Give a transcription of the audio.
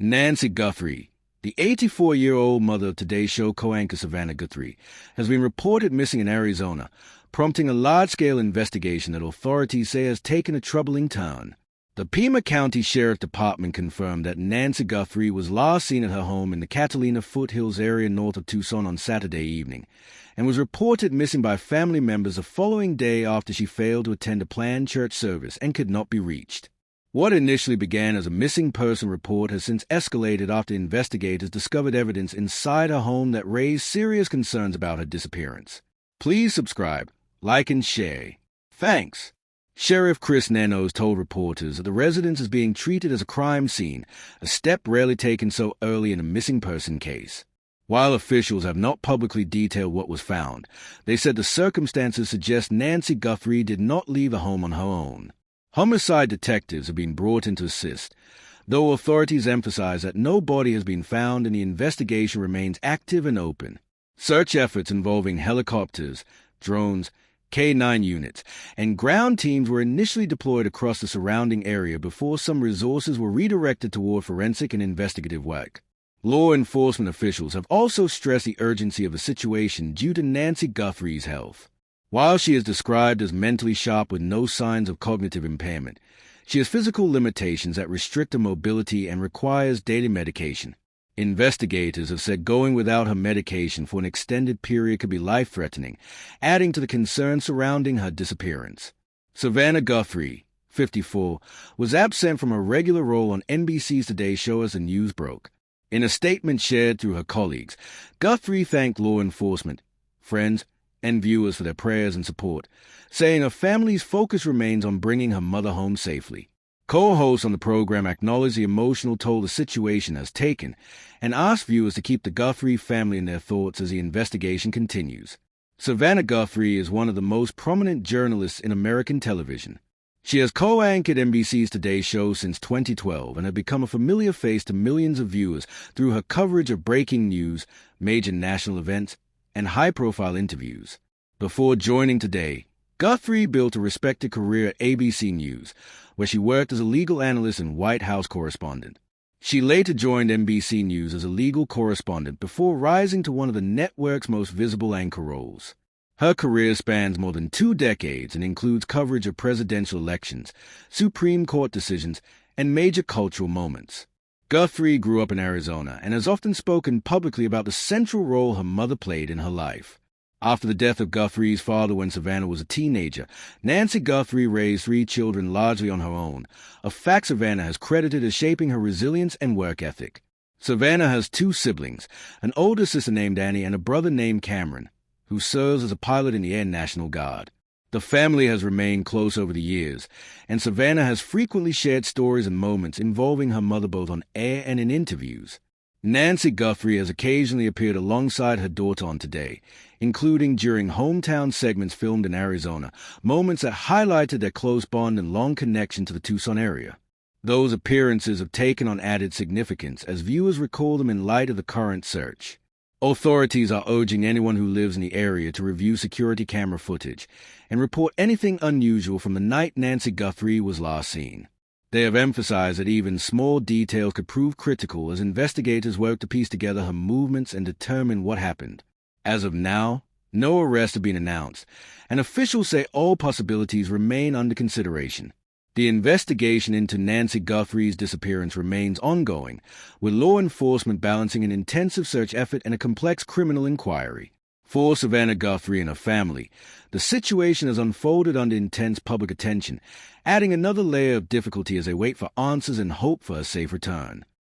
Nancy Guthrie, the 84-year-old mother of Today Show co-anchor Savannah Guthrie, has been reported missing in Arizona, prompting a large-scale investigation that authorities say has taken a troubling turn. The Pima County Sheriff Department confirmed that Nancy Guthrie was last seen at her home in the Catalina Foothills area north of Tucson on Saturday evening, and was reported missing by family members the following day after she failed to attend a planned church service and could not be reached. What initially began as a missing person report has since escalated after investigators discovered evidence inside her home that raised serious concerns about her disappearance. Please subscribe, like, and share. Thanks. Sheriff Chris Nanos told reporters that the residence is being treated as a crime scene, a step rarely taken so early in a missing person case. While officials have not publicly detailed what was found, they said the circumstances suggest Nancy Guthrie did not leave the home on her own. Homicide detectives have been brought in to assist, though authorities emphasize that no body has been found and the investigation remains active and open. Search efforts involving helicopters, drones, K-9 units, and ground teams were initially deployed across the surrounding area before some resources were redirected toward forensic and investigative work. Law enforcement officials have also stressed the urgency of the situation due to Nancy Guthrie's health. While she is described as mentally sharp with no signs of cognitive impairment, she has physical limitations that restrict her mobility and requires daily medication. Investigators have said going without her medication for an extended period could be life-threatening, adding to the concern surrounding her disappearance. Savannah Guthrie, 54, was absent from her regular role on NBC's Today Show as the news broke. In a statement shared through her colleagues, Guthrie thanked law enforcement, friends, and viewers for their prayers and support, saying her family's focus remains on bringing her mother home safely. Co-hosts on the program acknowledged the emotional toll the situation has taken and asked viewers to keep the Guthrie family in their thoughts as the investigation continues. Savannah Guthrie is one of the most prominent journalists in American television. She has co-anchored NBC's Today Show since 2012 and has become a familiar face to millions of viewers through her coverage of breaking news, major national events, and high-profile interviews. Before joining Today, Guthrie built a respected career at ABC News, where she worked as a legal analyst and White House correspondent. She later joined NBC News as a legal correspondent before rising to one of the network's most visible anchor roles. Her career spans more than 2 decades and includes coverage of presidential elections, Supreme Court decisions, and major cultural moments. Guthrie grew up in Arizona and has often spoken publicly about the central role her mother played in her life. After the death of Guthrie's father when Savannah was a teenager, Nancy Guthrie raised 3 children largely on her own, a fact Savannah has credited as shaping her resilience and work ethic. Savannah has 2 siblings, an older sister named Annie and a brother named Cameron, who serves as a pilot in the Air National Guard. The family has remained close over the years, and Savannah has frequently shared stories and moments involving her mother both on air and in interviews. Nancy Guthrie has occasionally appeared alongside her daughter on Today, including during hometown segments filmed in Arizona, moments that highlighted their close bond and long connection to the Tucson area. Those appearances have taken on added significance as viewers recall them in light of the current search. Authorities are urging anyone who lives in the area to review security camera footage and report anything unusual from the night Nancy Guthrie was last seen. They have emphasized that even small details could prove critical as investigators work to piece together her movements and determine what happened. As of now, no arrests have been announced, and officials say all possibilities remain under consideration. The investigation into Nancy Guthrie's disappearance remains ongoing, with law enforcement balancing an intensive search effort and a complex criminal inquiry. For Savannah Guthrie and her family, the situation has unfolded under intense public attention, adding another layer of difficulty as they wait for answers and hope for a safe return.